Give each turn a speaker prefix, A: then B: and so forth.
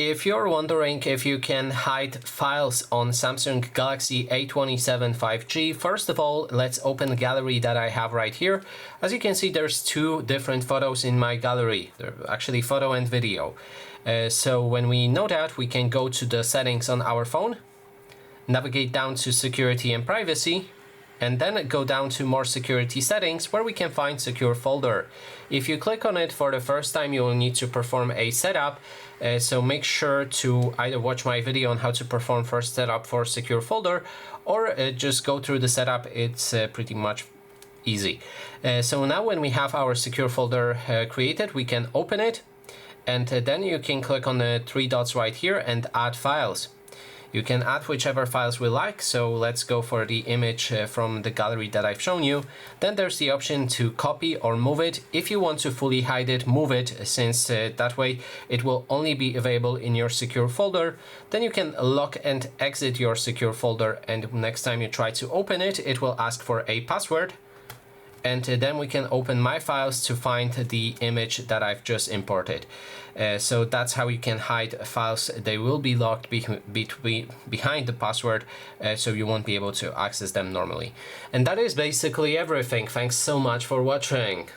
A: If you're wondering if you can hide files on Samsung Galaxy A27 5G, first of all, let's open the gallery that I have right here. As you can see, there's two different photos in my gallery. They're actually photo and video. So when we know that, we can go to the settings on our phone, navigate down to security and privacy, and then go down to more security settings where we can find secure folder. If you click on it for the first time, you will need to perform a setup. So make sure to either watch my video on how to perform first setup for secure folder, or just go through the setup. It's pretty much easy. So now when we have our secure folder created, we can open it, and then you can click on the three dots right here and add files. You can add whichever files we like, so let's go for the image from the gallery that I've shown you. Then there's the option to copy or move it. If you want to fully hide it, move it, since that way it will only be available in your secure folder. Then you can lock and exit your secure folder, and next time you try to open it, it will ask for a password. And then we can open my files to find the image that I've just imported. So that's how you can hide files. They will be locked behind the password, so you won't be able to access them normally. And that is basically everything. Thanks so much for watching.